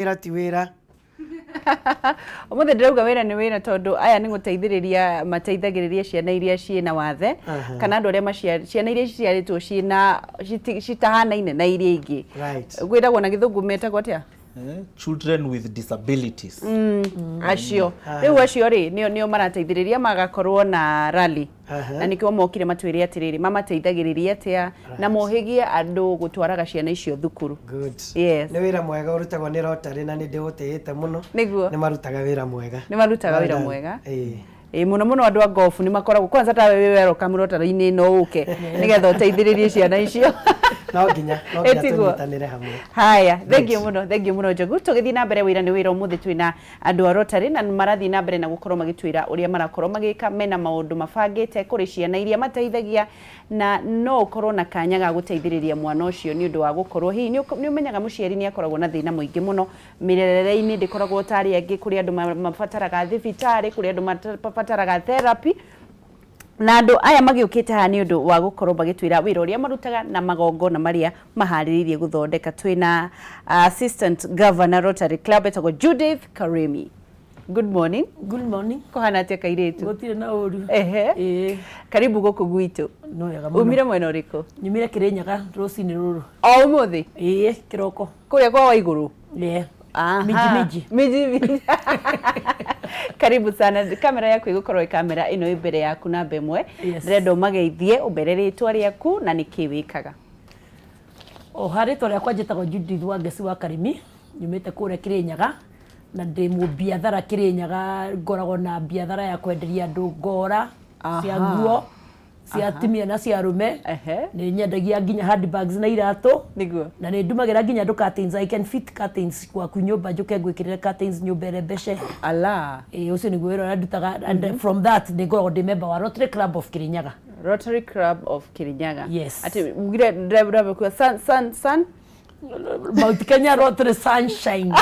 wira ti wira Omothe ndirauga wira ni wira tondu aya ni guteithiriria mateithagiriria ciana iria ciina wathe kana andu aria ciana iria ciaritwo ciina citahanaine na iria ingi gwiragwo na githungu metagwo atia children with disabilities acio riu acio ri nio marateithiriria magakorwo na rally na nikio mokire matwire atiriri mamateithagiriria atia na mohigie andu gutwaraga ciana icio thukuru. Yes, ni wira mwega urutagwo ni Rotary na ni ndiutiyite muno ni marutaga wira mwega muno andu a golf ni makoragwo kwanza ta wewe welcome Rotary-ini no uke nigetha uteithiririe ciana icio no nginya tunyitanire hamwe. Haya, thank you muno Njogu. Tugithii na mbere wira ni wira umuthi twina andu a Rotary na marathi na mbere na gukorwo magitwira uria marakorwo magika mena maundu mabangite kuri ciana iria mateithagia na no ukorwo na kanya ga guteithiriria mwana ucio ni undu wa gukorwo hi ni umenyaga muciari ni akoragwo na thina muingi muno mirerere-ini ndikoragwo tari angi kuri andu mabataraga thibitari kuri andu mabataraga therapy na andu aya magiukite ha ni undu wa gukorwo bagitwira wira uria marutaga na magongo na maria mahariririe guthondeka twina assistant governor Rotary Club etagwo Judith Karemi. Good morning. Good morning. Kohana atia kairetu? Gotire na uru. Karibu guku gwitu. No yaga muno. Umire mwena uriku? Nyumire Kirinyaga rũcinĩ rũrũ. O umuthi? Kiroko. Kuria kwa Waiguru? Miji. Karibu sana. Kamera yaku igukorwo kamera ino imbere yaku na bemwe. Ndĩrenda ũmageithie ũmbere rĩtwa rĩaku na nĩkĩ wĩkaga. Harĩtwa rĩakwa njĩtagwo Judith Wangeci wa Karemi. Nyumĩte kũrĩa Kirinyaga na ndĩ mũbiathara Kirinyaga, ngoragwo na biathara ya kwenderia andũ ngora cia nguo cia atumia na cia arume. Nĩ nyendagia nginya handbags na iratũ na nĩ ndumagira nginya andũ curtains. I can fit curtains gwaku nyũmba njuke ngwĩkĩrĩre curtains nyũmba ĩrembece. Ũcio nĩguo wĩra ũrĩa ndutaga and from that nĩ ngoragwo ndĩ member wa Rotary Club of Kirinyaga. Rotary Club of Kirinyaga. Yes. Ati mugire driver kwa san Mount Kenya Rotary Sunshine.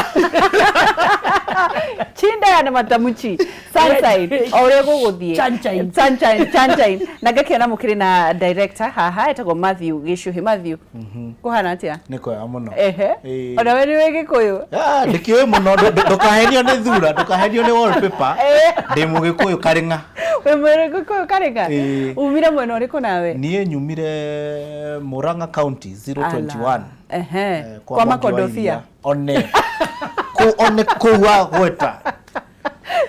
Chinda ya matamuchi sunshine ore guguthie sunshine na gakiona mukiri na director haha etagwo Matthew Gishuhi. Matthew kuhana atia niko ya muno ona we ni wege koyo ndikiwe muno ndukahenio ni thura ndukahenio ni wallpaper ndi mugikuyu Karinga we mwere gukoyo Karinga umire mwena uriku nawe nie nyumire Murang'a County 021 kwa makondofia one kuwa gweta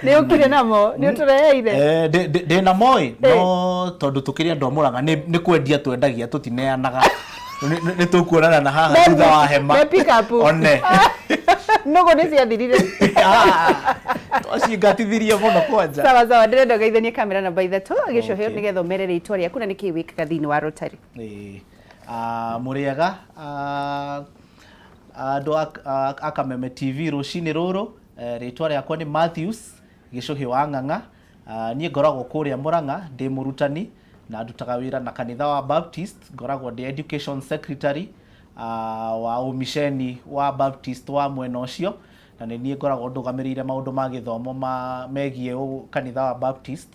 ni ukire namo ni utureheire de na moi no tondu tukiria ndo Murang'a ni kwendia twendagia tutineanaga ni tukuonana na haha thutha wa hema one nogo ni ciathirire twacingatithirie muno kwanja. Sawa ndirenda geithanie kamera namba 3 Gishuhi nigetha umerere itwa rĩaku na nĩkĩ wĩkaga thĩinĩ wa Rotary. Muriega andu akameme TV rucini ruru ritwa riakwa ni Matthews Gishuhi wa Ng'ang'a. Nie ngoragwo kuria Murang'a ndi murutani na ndutaga wira na kanitha wa Baptist. Ngoragwo ndi education secretary wa umisheni wa Baptist wa mwena ucio na nie ngoragwo ndugamirire maundu ma githomo megie kanitha wa Baptist.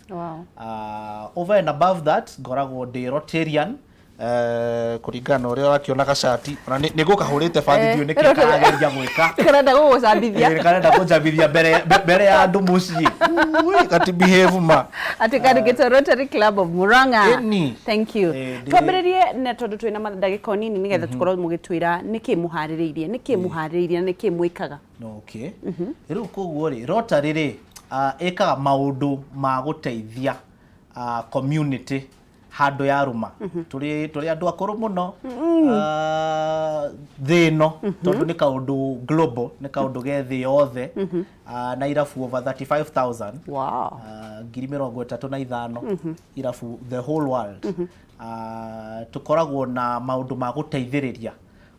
Over and above that ngoragwo ndi Rotarian kuringana uria wakiona gacati ona ni gukahurite fandio ni kikageria gwika karenda gugucambithia karenda gucambithia mbere ya andu mucii kati behave ma ati karigite Rotary Club of Murang'a. Thank you. Twambiririe na tondu twina mandagika nini nigetha tukorwo mugitwira niki muhaririirie na niki mwikaga. Okay. Riu koguo ri Rotary ri ekaga maundu ma guteithia community handu ya ruma turi andu akuru muno thino tondu ni kaundu global ni kaundu ge thi yothe na irafu over 35,000 ngiri 35 irafu the whole world tukoragwo na maundu ma guteithiriria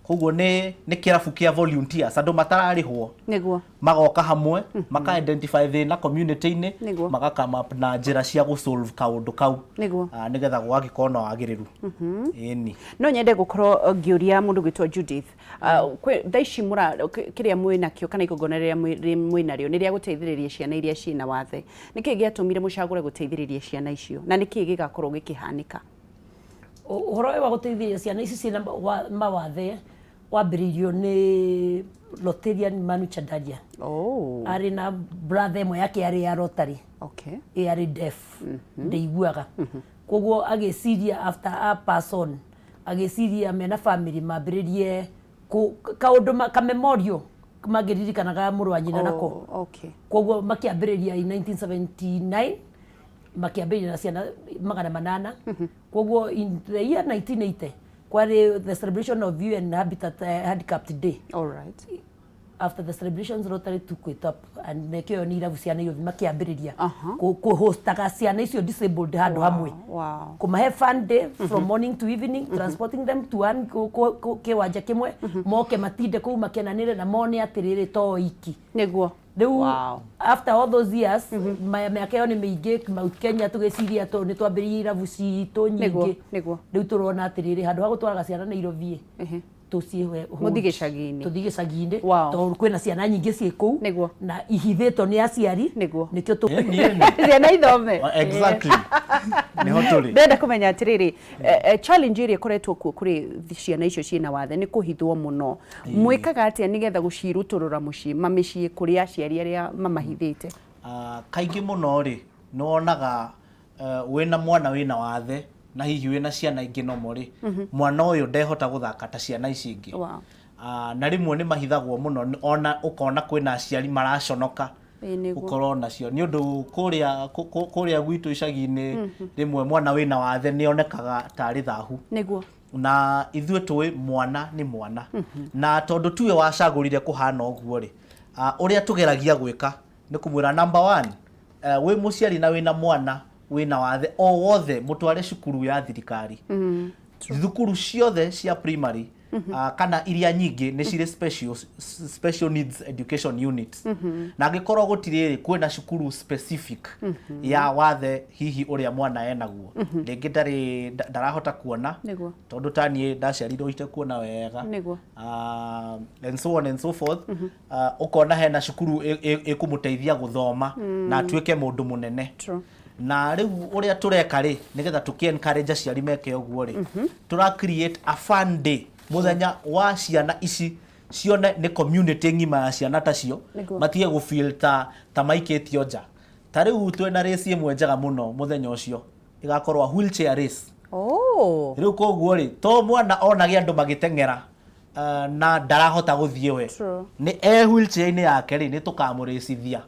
koguo ni kirafu kia volunteers andu matararihwo niguo magoka hamwe maka identify thina community-ini maka come up na njira cia gu solve kaundu kau nigetha gwagikorwo na wagiriru. No nyende gukorwo ngiuria mundu gwitwo Judith thaici mura kiria mwina kio kana igongona riria mwina rio ni ria guteithiriria ciana iria ciina wathe niki giatumire mucagure guteithiriria ciana icio na niki gigakorwo gikihanika uhoro wa guteithiriria ciana ici ciina mawathe wambiririo ni Lotterian Manu Chadaria. Ari na brother mo yake ari ya Rotary. Ari deaf. Ndeiguaga. Koguo ageciria after a person ageciria mena family mambiririe kaundu ka memorial magiririkanaga muru wa nyina nako. Koguo makiambiriria in 1979 makiambiriria na ciana 800. Koguo in the year 1980 kwari the celebration of UN Habitat Handicapped Day. After the celebrations, Rotary took it up and nekio ni iravu ciana yothi makiambiriria ku hostaga ciana icio disabled handu hamwe. Kumahe fun day from morning to evening, transporting them to one kiwanja kimwe moke matinde kuu makenanire na mone atiriri to iki neguo. After all those years miaka yo ni miingi Mount Kenya tugiciria to ni twambiririe iravu citu nyingi riu turona atiriri handu ha gutwaraga ciana Nairobi tuthige cagi-ini tondu kwina ciana nyingi ci kuu na ihithitwo ni aciari nikio ciana ithome ni hoturi ndenda kumenya atiriri challenge iria koretwo kuri ciana icio ciina wathe ni kuhithwo muno mwikaga atia nigetha guciruturura mucii mamicii kuri aciari aria mamahithite kaingi muno ri nonaga wina mwana wina wathe na hihi wina ciana ingi no mori mwana uyu ndehota guthaka ta ciana ici ingi na rimwe ni mahithagwo muno ona ukona kwina aciari maraconoka ukorwo nacio ni undu kuria gwitu icagi-ini rimwe mwana wina wathe ni onekaga tari thahu niguo na ithuĩ tũĩ mwana nĩ mwana na tondu tuwe wacagũrire kuhana ũguo ri uria tugeragia gwika ni kumwira number 1 wi muciari na wina mwana wina wathe o wothe mutware cukuru ya thirikari thukuru ciothe cia primary kana iria nyingi ni cire special needs education units na ngikorwo gutiriri kwina cukuru specific ya wathe hihi uria mwana enaguo ringi ndarahota kuona tondu tanie ndaciarirwo ite kuona wega and so on and so forth ukona hena cukuru ikumuteithia guthoma na atuike mundu munene na riu uria tureka ri nigetha tuki encourage aciari meke uguo ri tura create a fun day muthenya wa ciana ici cione ni community ngima ya ciana tacio matige gu feel ta maiketio nja ta riu twena race imwe njega muno muthenya ucio igakorwa wheelchair race riu koguo ri to mwana onage andu magitengera na ndarahota guthie we ni wheelchair-ini yake ri ni tukamuricithia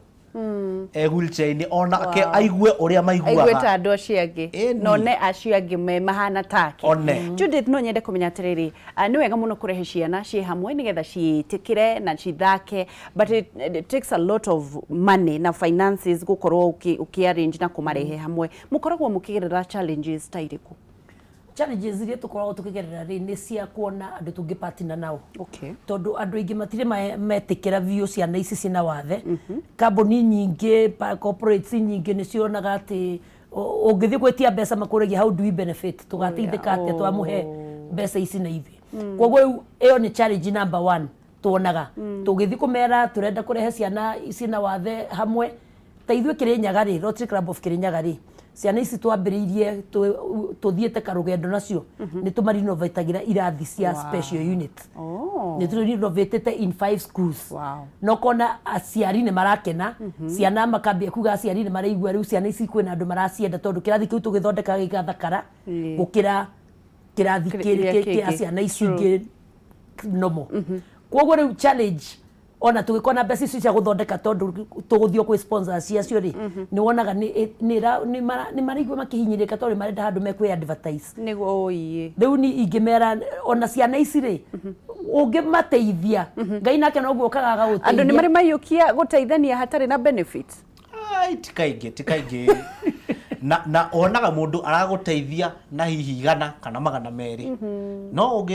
wheelchair-ini ona ke aigue uria maiguaga aigue ta andu acio angi none acio angi me mahana take Judith no nyende kumenya atiriri ni wega muno kurehe ciana cie hamwe nigetha ciitikire na cithake but it takes a lot of money na finances gukorwo ukiarrange na kumarehe hamwe mukoragwo mukigerera challenges ta iriku challenges iria tukoragwo tukigerera ri ni cia kuona andu tungipatina nao tondu andu aingi matire metikira view ciana ici cina wathe kambuni nyingi corporates nyingi ni cionaga ati ungithi gwetia mbeca makuragia how do we benefit tugateithika atia twamuhe mbeca ici na ithi koguo iyo ni challenge number 1 tuonaga tugithi kumera turenda kurehe ciana ici na wathe hamwe ta ithuĩ Kirinyaga ri Rotary Club of Kirinyaga ri ciana ici twambiriirie tuthiete karugendo nacio ni tumarinovaitagira irathi cia special unit ni turinovatete in 5 schools no kona aciari ni marakena ciana makambia kuga aciari ni maraigua riu ciana ici kwina andu maracienda tondu kirathi kiu tugithondeka gigathakara gukira kirathi kia ciana ici ingi nomo koguo riu challenge ona tugikona mbeca icio cia guthondeka tondu tuguthio kwi sponsors ciacio ri ni wonaga ni maraigua makihinyirika tondu marenda handu mekwi advertise niguo riu ni ingimera ona ciana ici ri ungimateithia ngai nake no guokaga agaguteithia andu ni mari mayukia guteithania hatari na benefit tikaingi na onaga mundu araguteithia na hihi igana kana magana meri no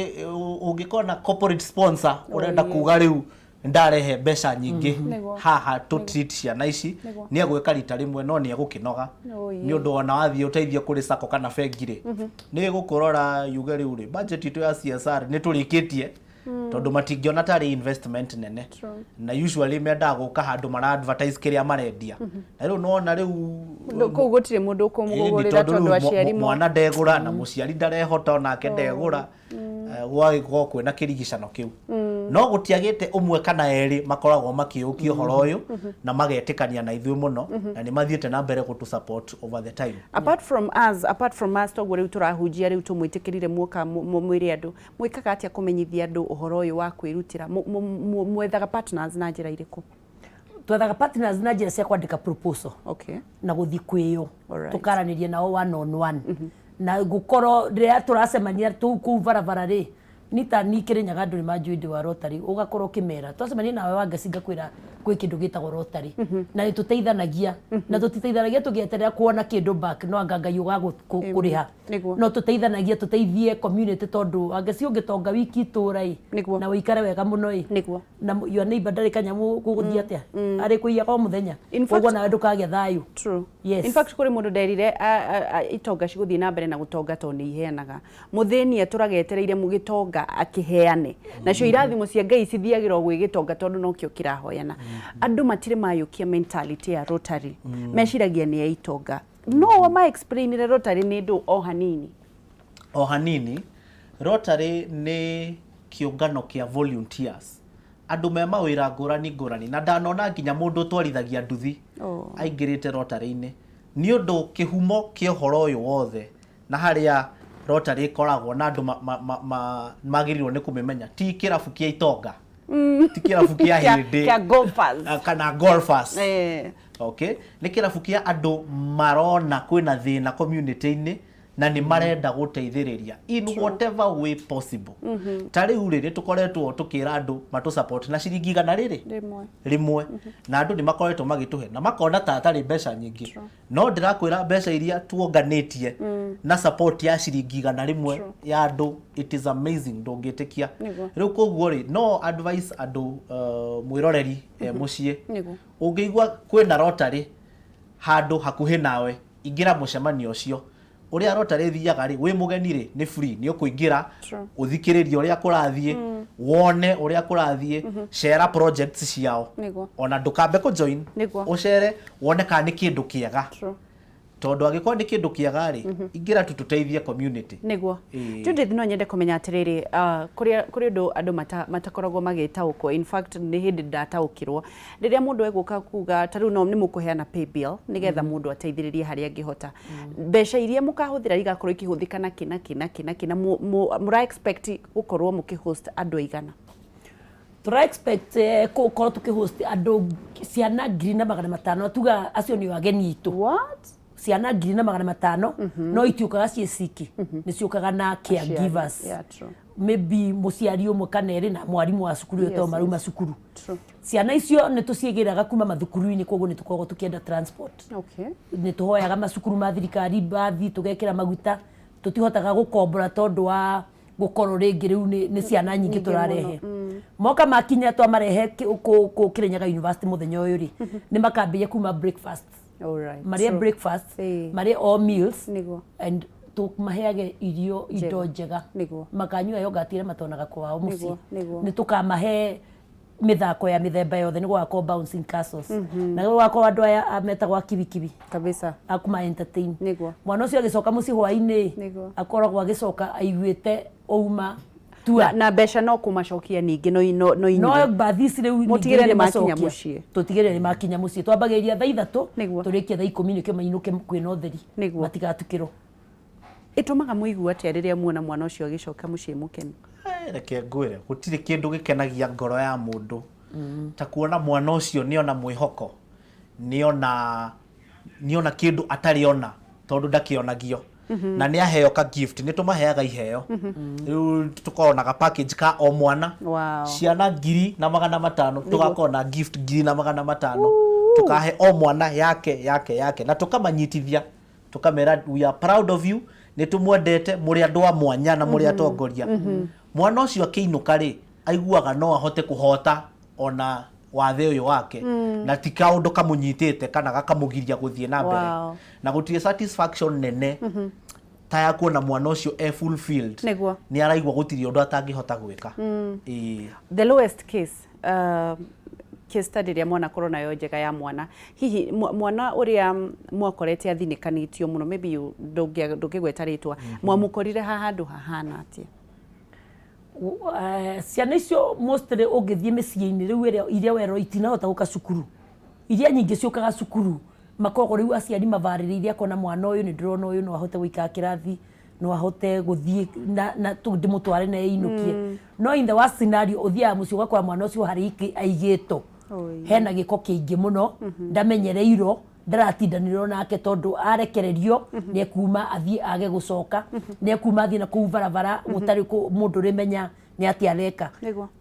ungikona corporate sponsor urenda kuga riu ndarehe mbeca nyingi haha to treat ciana ici ni agwika rita rimwe no ni agukinoga ni undu ona wathie uteithio kuri sako kana bengire ni gukorora yuge riu ri budget itu ya CSR ni turikitie tondu matingiona tari investment nene na usually menda guka handu mara advertise kiria marendia na riu nona riu ko gutire mundu kumugurira tondu aciari mwana ndegura na muciari ndarehota onake ndegura gwagĩkorwo kwĩna kĩrigicano kĩu no gũtiagĩte ũmwe kana erĩ makoragwo makiũkia ũhoro ũyũ na magetĩkania na ithuĩ mũno na nĩ mathiĩte na mbere gũtũ support over the time. Apart from us toguo rĩu tũrahunjia rĩu tũmwĩtĩkĩrire muoka mwĩre andũ mwĩkaga atĩa kũmenyithia andũ ũhoro ũyũ wa kwĩrutĩra mwethaga partners na njĩra irĩkũ? Twethaga partners na njĩra cia kwandĩka proposal na gũthiĩ kwĩyo tũkaranĩria nao one on one na gũkorwo rĩrĩa tũracemania kũu barabara rĩ nita Kirinyaga andũ nĩ manjũĩ ndĩ wa Rotary ũgakorwo kĩmera twacemania nawe Wangeci ngakwĩra gwĩ kĩndũ gĩtagwo Rotary na nĩtũteithanagia na tũtiteithanagia tũgĩeterera kuona kĩndũ back no anga Ngai ũgagũkũrĩha no tũteithanagia tũteithie community tondũ Wangeci ũngĩtonga wiki itũra na ũikare wega mũno na your neighbor ndarĩ kanyamu gũgũthiĩ atĩa arĩ kũiya kwa mũthenya ũguo nawe ndũkagĩa thayũ. True. Yes. In fact kũrĩ mũndũ nderire itonga cigũthiĩ na mbere na gũtonga tondũ nĩ iheanaga mũthĩnia tũragetereire mũgĩtonga akiheane nacio irathimo cia Ngai cithiagĩrwo gwĩ gĩtonga tondũ no kĩo kĩrahoyana andũ matirĩ mayũkia mentality ya Rotary meciragia nĩ ya itonga no ma explainire Rotary nĩ ndũ o hanini Rotary nĩ kĩũngano kĩa volunteers andũ me mawĩra ngũrani na ndanona nginya mũndũ twarithagia nduthi aingĩrĩte Rotary-inĩ nĩ ũndũ kĩhumo kĩa ũhoro ũyũ wothe na harĩa Rotary ĩkoragwo na andũ magĩrĩirwo nĩ kũmĩmenya ti kĩrabu kĩa itonga ti kĩrabu kĩa hĩndĩ kĩa golfers kana golfers okay nĩ kĩrabu kĩa andũ marona kwĩna thĩna community-inĩ na nĩ marenda gũteithĩrĩria in whatever way possible. Ta rĩu rĩ tũkoretwo tũkĩra andũ matũ support na ciringi 100 rimwe na andũ nĩ makoretwo magĩtũhe na makona ta atarĩ mbeca nyingĩ no ndĩrakwĩra mbeca iria tuonganĩtie na support ya ciringi 100 ya andũ it is amazing ndũngĩtĩkia rĩu koguo rĩ no advice andũ mwĩroreri mũciĩ ũngĩigua kwĩna Rotary handũ hakuhĩ nawe ingĩra mũcemanio ũcio ũrĩa Rotary thiaga rĩ wĩ mũgeni rĩ nĩ free nĩ ũkũingĩra ũthikĩrĩrie ũrĩa kũrathiĩ wone ũrĩa kũrathiĩ share projects ciao ona ndũkambe kũ join ũcere wone kana nĩ kĩndũ kĩega tondũ angĩkorwo nĩ kĩndũ kĩega rĩ ingĩra tũteithie community nĩguo Judith no nyende kũmenya atĩrĩrĩ kũrĩ andũ matakoragwo magĩtaũkwo in fact nĩ hĩndĩ ndataũkirwo rĩrĩa mũndũ egũka kuga ta rĩu no nĩ mũkũheana pay bill nĩgetha mũndũ ateithĩrĩrie harĩa angĩhota mbeca iria mũkahũthĩra igakorwo ikĩhũthĩka na kĩna mũra expect gũkorwo mũkĩhost andũ aigana? Tura expect gũkorwo tũkĩhost andũ ciana 500 tuga acio nĩ ageni itũ. What? Ciana 500 no itiũkaga ciĩ ciki nĩ ciũkaga na caregivers maybe mũciari ũmwe kana erĩ na mwarimũ wa cukuru ũyũ marauma cukuru ciana icio nĩ tũciĩgĩraga kuma mathukuru-inĩ koguo nĩ tũkoragwo tũkĩenda transport nĩ tũhoyaga macukuru ma thirikari bathi tũgekĩra maguta tũtihotaga gũkombora tondũ wa gũkorwo rĩngĩ rĩu nĩ ciana nyingĩ tũrarehe moka makinya twamarehe Kirinyaga University mũthenya ũyũ rĩ nĩ makambĩrĩria kuma breakfast. Alright. Maria breakfast, Maria all meals, and tumaheage irio indo njega. Makanyua yogurt ĩrĩa matonaga kwao mũciĩ. Nĩ tukamahe mĩthako ya mĩthemba yothe nĩ gũgakorwo bouncing castles. Na gũgakorwo andũ aya metagwo kibikibi. Kabisa. Akuma entertain. Mwana ũcio agĩcoka mũciĩ hwaĩ-inĩ akoragwo agĩcoka aiguĩte ouma na mbeca no kũmacokia ningĩ no bathi ici rĩu mũtigĩrĩre nĩ makinya mũciĩ tũtigĩrĩre nĩ makinya mũciĩ twambagĩrĩria thaa 3 tũrĩkie thaa 10 nĩkĩo mainũke kwĩna ũtheri matigatukĩrwo. Ĩtũmaga mũigua atĩa rĩrĩa muona mwana ũcio agĩcoka mũciĩ mũkenu? Reke ngwĩre gũtirĩ kĩndũ gĩkenagia ngoro ya mũndũ ta kuona mwana ũcio nĩona mwĩhoko nĩona kĩndũ atarĩ ona tondũ ndakĩonagio na nĩ aheo ka gift nĩ tũmaheaga iheo rĩu tũkorwo na package ka o mwana ciana 500 tũgakorwo na gift 500 tukahe o mwana yake na tũkamanyitithia tukamera we are proud of you nĩ tũmwendete mũrĩ andũ a mwanya na mũrĩ atongoria mwana ũcio akĩinũka rĩ aiguaga no ahote kũhota ona wathe ũyũ wake na ti kaũndũ kamũnyitĩte kana gakamũgiria gũthiĩ na mbere na gũtirĩ satisfaction nene ta ya kuona mwana ũcio fulfilled nĩ araigua gũtirĩ ũndũ atangĩhota gwĩka. The lowest case case study ya mwana corona yo njega ya mwana hihi mwana ũrĩa mwakorete athinĩkanĩtio mũno maybe ndũngĩgweta rĩtwa mwamũkorire haha handũ hahana atĩa? ciana icio mostly ũngĩthiĩ mĩciĩ-inĩ rĩu iria wero itinahota gũka cukuru iria nyingĩ ciũkaga cukuru makoragwo rĩu aciari mabarĩrĩirie akona mwana ũyũ nĩ ndĩrona ũyũ no ahote gũikara kĩrathi no ahote gũthiĩ na ndĩmũtware na einũkie no in the worst scenario ũthiaga mũciĩ ũgakora mwana ũcio harĩ aigĩtwo hena gĩko kĩingĩ mũno ndamenyereirwo ndaratindanĩrwo nake tondũ arekererio nĩekuma athiĩ age gũcoka nĩekuma athiĩ na kũu barabara gũtarĩ mũndũ ũrĩmenya nĩ atĩa areka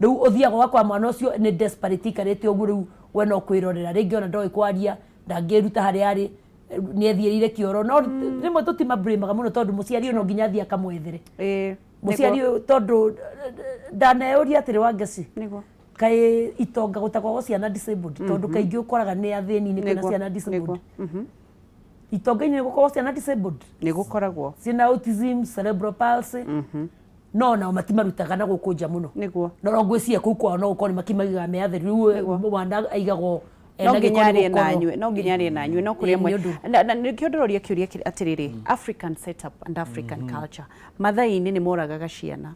rĩu ũthiaga ũgakora mwana ũcio nĩ desperate ikarĩte ũguo rĩu we no kwĩrorera rĩngĩ ona ndoĩ kwaria ndangĩruta harĩa arĩ nĩethiĩrĩire kĩoro no rĩmwe tũtimablĩmaga mũno tondũ mũciari ũyũ no nginya athiĩ akamwethere mũciari ũyũ tondũ ndaneyũria atĩrĩ Wangeci kaĩ itonga gũtakoragwo ciana disabled tondũ kaingĩ ũkoraga nĩ athĩni-inĩ kwĩna ciana disabled itonga-inĩ nĩ gũkoragwo ciana disabled nĩ gũkoragwo ciĩna autism cerebral palsy no nao matimarutaga na gũkũ nja mũno no ngwĩciria kũu kwao no gũkorwo nĩ makimagiga meatheri rĩu mwana aigagwo no nginya arĩe na nyue no kũrĩ amwe na nĩkĩo ndĩroria kĩũria atĩrĩrĩ African setup and African culture mathai-inĩ nĩ moragaga ciana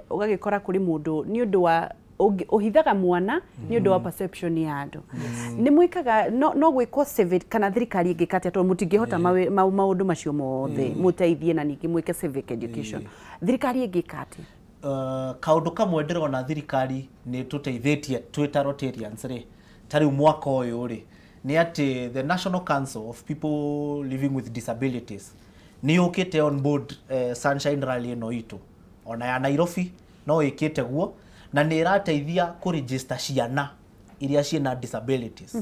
ũgagĩkora kũrĩ mũndũ nĩ ũndũ wa ũhithaga mwana nĩ ũndũ wa perception ya andũ nĩ mwĩkaga no gwĩkwo civic kana thirikari ĩngĩka atĩa tondũ mũtingĩhota maũndũ macio mothe mũteithie na ningĩ mwĩke civic education thirikari ĩngĩka atĩa kaũndũ kamwe ndĩrona thirikari nĩ tũteithĩtie twĩta Rotarians rĩ tarĩu mwaka ũyũ rĩ nĩ atĩ the National Council of People Living with Disabilities nĩ yũkĩte on board Sunshine Rally ĩno itũ ona ya Nairobi no ĩkĩte guo na nĩ ĩrateithia kũregister ciana iria ciĩna disabilities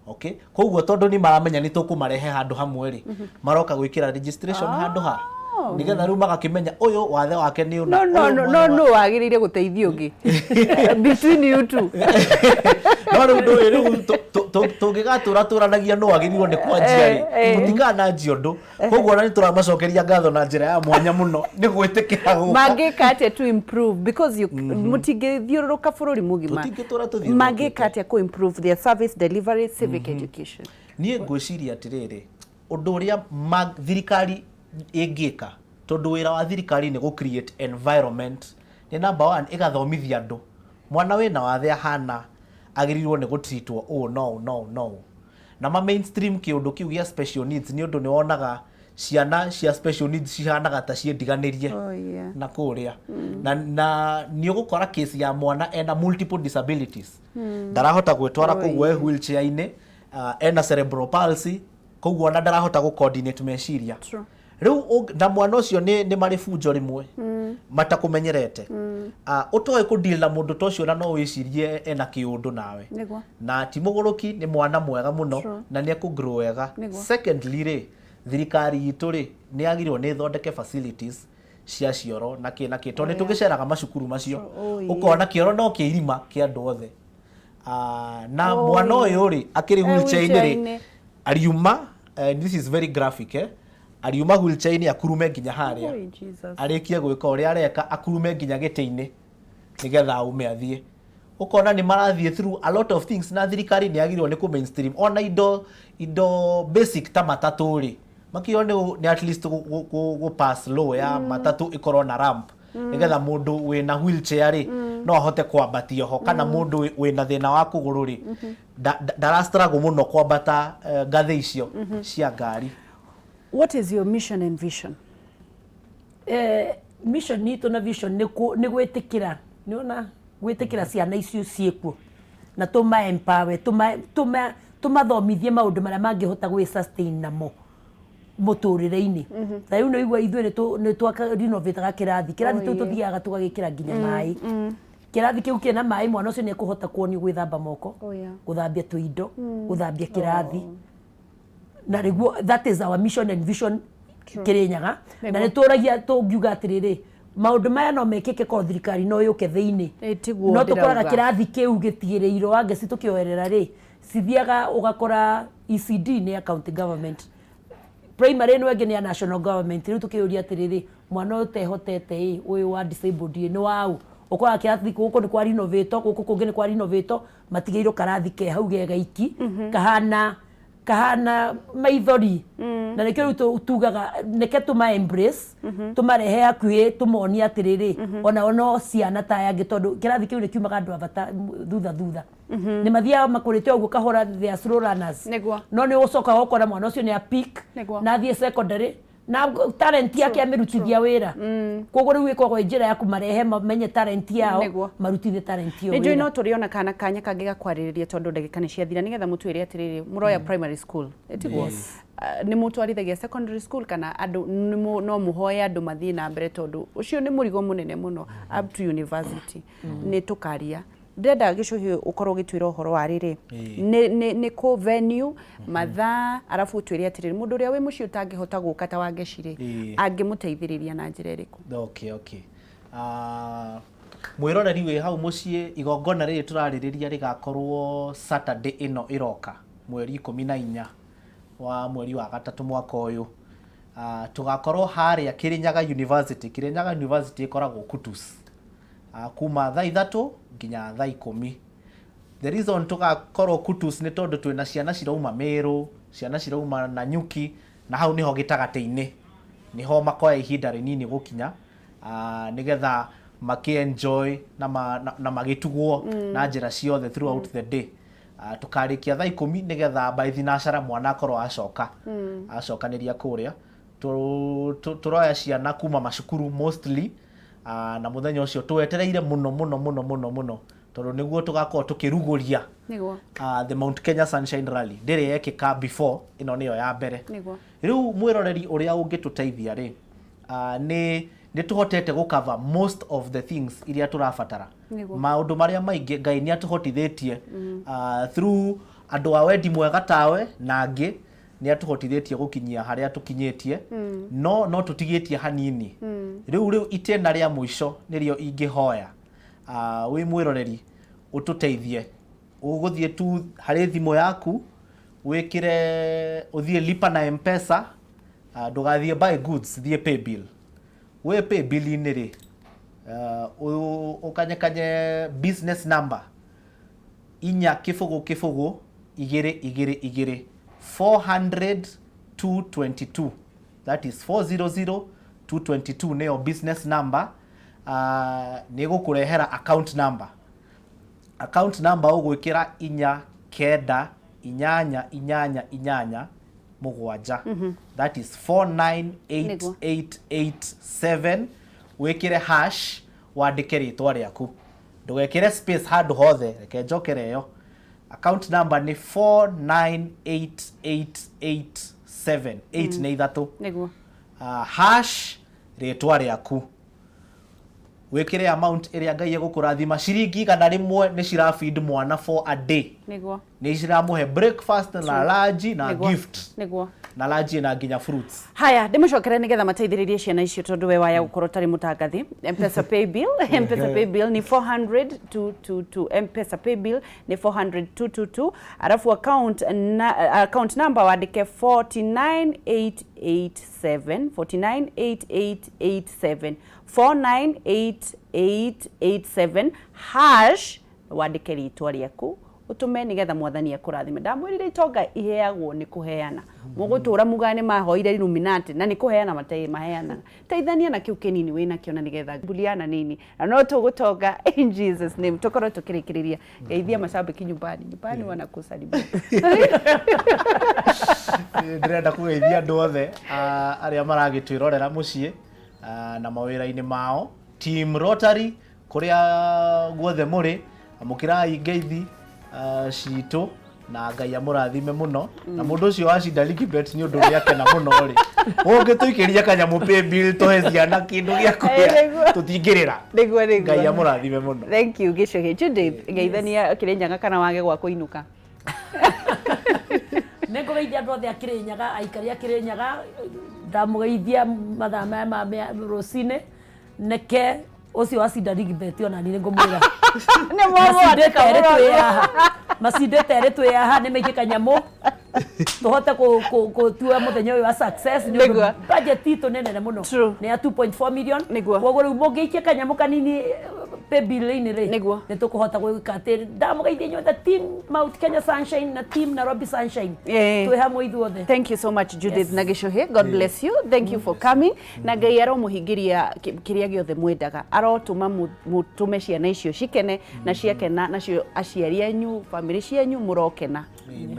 okay koguo tondũ nĩ maramenya nĩ tũkũmarehe handũ hamwe rĩ maroka gwĩkĩra registration handũ ha nigetha rĩu magakĩmenya ũyũ wathe wake nĩ ũna no wagĩrĩire gũteithia ũngĩ between you two no rĩu tũngĩgatũranagia no wagĩrĩirwo nĩ kwanjia rĩ mũtikananjia ũndũ koguo ona nĩ tũramacokeria ngatho na njĩra ya mwanya mũno nĩ gwĩtĩkĩra gũka mangĩka atĩa to improve because mũtingĩthiũrũrũka bũrũri mũgima mangĩka atĩa ku improve their service delivery civic education niĩ ngwĩciria atĩrĩrĩ ũndũ ũrĩa thirikari ĩngĩka tondũ wĩra wa thirikari nĩ gũ create environment nĩ number 1 ĩgathomithia andũ mwana wĩna wathe ahana agĩrĩirwo nĩ gũtreatwo no na ma mainstream kĩũndũ kĩu gĩa special needs nĩ ũndũ nĩ wonaga ciana cia special needs cihanaga ta ciendiganĩrie na kũrĩa na nĩ ũgũkora case ya mwana ena multiple disabilities ndarahota gwĩtwara kũguo wheelchair-inĩ ena cerebral palsy kũguo ona ndarahota gũ coordinate meciria rĩu na mwana ũcio nĩ marĩ bunjo rĩmwe matakũmenyerete ũtoĩ kũ deal na mũndũ ta ũcio na no wĩcirie ena kĩũndũ nawe na ti mũgũrũki nĩ mwana mwega mũno na nĩ ekũ grow wega secondly rĩ thirikari itũ rĩ nĩ yagĩrĩirwo nĩ thondeke facilities cia cioro na kĩ tondũ nĩ tũgĩceraga macukuru macio ũkona kĩoro no kĩ irima kĩa andũ othe na mwana ũyũ rĩ akĩrĩ wheelchair-inĩ rĩ ariuma this is very graphic ariuma wheelchair-inĩ akurume nginya harĩa arĩkie gwĩka ũrĩa areka akurume nginya gĩtĩ-inĩ nĩgetha aume athiĩ ũkona nĩ marathiĩ through a lot of things na thirikari nĩ yagĩrĩirwo nĩ kũ mainstream ona indo basic ta matatũ rĩ makĩo nĩ at least gũ pass law ya matatũ ĩkorwo na ramp nĩgetha mũndũ wĩna wheelchair rĩ no ahote kwambatia ho kana mũndũ wĩna thĩna wa kũgũrũ rĩ ndarastruggle mũno kwambata ngathĩ icio cia ngari. What is your mission and vision? Mission nitũ na vision nĩ gwĩtĩkĩra nĩona gwĩtĩkĩra ciana icio ciĩkuo na empower tũmathomithie maũndũ marĩa mangĩhota gwĩ sustain namo mũtũrĩre-inĩ ta rĩu no igua ithuĩ nĩ twaka renovate kĩrathi kĩu tũthiaga tũgagĩkĩra nginya maĩ kĩrathi kĩu kĩna maĩ mwana ũcio nĩ ekũhota kuonio gwĩthamba moko gũthambia tũindo gũthambia kĩrathi na rĩguo that is our mission and vision Kirinyaga na nĩ tũragia tũngiuga atĩrĩrĩ maũndũ maya no mekĩke ko thirikari no yũke thĩinĩ no tũkoraga kĩrathi kĩu gĩtigĩrĩirwo Wangeci tũkĩoerera rĩ cithiaga ũgakora ECD nĩ ya county government primary no ĩngĩ nĩ ya national government rĩu tũkĩũria atĩrĩrĩ mwana ũyũ tehotete ũyũ wa disabled nĩ wau ũkoraga kĩrathi gũkũ nĩ kwa renovate gũkũ kũngĩ nĩ kwa renovate matigĩirwo karathi ke hau gega iki kahana maithori na nekio tugaga neke tuma embrace tumarehe hakuhi tumonia atiriri ona ono ciana ta yangi tondu kirathi kiu nikiumaga andu abata thutha ni mathia makurite uguo kahora the slow runners no ni ucoka gukora mwana ucio ni a peak na thie secondary na talent yake amerutithia wira koguo riu ikogwo njira ya kumarehe mamenye talent yao marutithie talent yo njo no turiona kana kanya kangiga kwaririria tondu ndagika ni ciathira nigetha mutwire atiriri muroya primary school etigwo ni mutwarithagia secondary school kana andu no muhoya andu mathie na mbere tondu ucio ni murigo munene muno up to university ni tukaria ndenda gicuhi ukorwo gitwira uhoro wa riri ni ko venue mathaa arafu utwire atiriri mundu uria wi muci utangihota guka ta wangecire angimuteithiriria na njira iriku okay mwiroreri wi hau mucie igongona riri turaririria rigakorwo Saturday ino iroka mweri 14 wa mweri wa gatatu mwaka uyu tugakorwo haria Kirinyaga University ikoragwo Kutus kuma thaa 3 nginya thaa 10. The reason tugakorwo Kutus ni tondu twina ciana cirauma Meru, ciana cirauma Nanyuki na hau niho gitagate-ini niho makoya ihinda rinini gukinya nigetha maki-enjoy na magitugwo na njira ciothe throughout the day. Tukarikia thaa 10 nigetha by thinacara mwana akorwo acokaniria kuria turoya ciana kuma macukuru mostly na muthenya ucio twetereire muno tondu niguo tugakorwo tukiruguria the Mount Kenya Sunshine Rally ndiri yekika before ino niyo ya mbere riu mwiroreri uria ungituteithia ri ni tuhotete gukava most of the things iria turafatara maundu maria maingi Ngai ni atuhotithitie through andu a wendi mwega tawe na angi ni atuhotithitie gukinyia haria tukinyitie no tutigitie hanini riu itena ria mwisho nirio ingihoya wi mwiroreri ututeithie uguthie tu hari thimu yaku wikire uthie lipa na M-Pesa ndugathie buy goods thie pay bill we pay bill ini ri ukanyekanye business number inya kifugu igiri 400-222 that is 400-222 neo business number ni gukurehera account number ugwikira inya kenda inyanya mugwanja that is 498887 wikire hash wandike ritwa riaku ndugekire space handu hothe reke njokere yo account number ni 498887 8 ni ithatu niguo hash ritwa riaku wikire amount iria Ngai egukurathima ciringi kana rimwe ni cirafeed mwana for a day niguo ni ciramuhe breakfast na lunch na gift niguo na lunch na nginya fruits haya ndimucokere nigetha mateithiririe ciana icio tondu we waya gukorwo tari mutangathi M-Pesa pay bill ni 400 to M-Pesa pay bill ni 400 arafu account number wandike 49887 hash wandike ritwa riaku utume nigetha mwathani akurathime ndamwirire itonga iheagwo ni kuheana mugutura mugane mahoire Illuminati na ni kuheana matei maheana teithania na kiu kinini wina kiona nigetha buliana nini na no tugutonga in Jesus name tukorwo tukirikiriria geithia mashabiki nyumbani wanakusalimia ndirenda kugeithia andu othe aria maragitwirorera mucie na mawira-ini mao team Rotary kuria guothe muri amukirai ngeithi cito na Ngai amurathime muno na mundu ucio wacinda Ligibet ni undu riakena muno ri ungituikiria kanyamu pay bill tohe ciana kindu gia kuria tutingirira niguo Ngai amurathime muno. Thank you Gicohi Judith ngeithania Kirinyaga kana wage gwa kuinuka Nengogeithia andu othe a Kirinyaga aikari a Kirinyaga ndamugeithia mathaa maya ma rucine neke ucio wacinda Ligibet ona ni ngumwira ni mwandika macindete ere twi haha ni meike kanyamu tuhote kutua muthenya uyu wa success ni budget itu nenene muno ni ya 2.4 million koguo riu mungiikia kanyamu kanini paybill-inĩ rĩ nĩ tũkũhota gwĩka atĩ ndamũgeithia inyuothe team Mount Kenya Sunshine na team Nairobi Sunshine twĩ hamwe ithuothe. Thank you so much Judith na Gichuhi, God bless you, thank you for coming. Na Ngai aromũhingĩria kĩrĩa gĩothe mwendaga, arotũma mũtũme ciana icio cikene na ciakena nacio aciari anyu family cianyu mũrokena.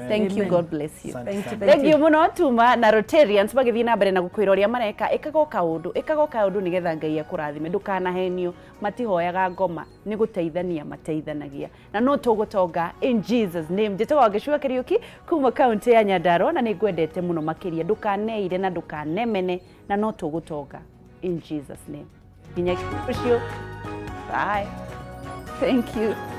Thank you, God bless you. Thank you muno Tuma na Rotarians bagĩthiĩ na mbere na gũkwĩra ũrĩa mareka, ĩkaga kaũndũ nĩgetha Ngai akũrathime, ndũkanahenio, matihoyaga ngoma, nĩ gũteithania mateithanagia na no tũgũtonga in Jesus name. Njĩtagwo Gĩchua Kariuki kuma kaunti ya Nyandarua na nĩ ngwendete mũno makĩria, ndũkaneire na ndũkanemene na no tũgũtonga in Jesus name. Nginya rũciũ, bye. Thank you.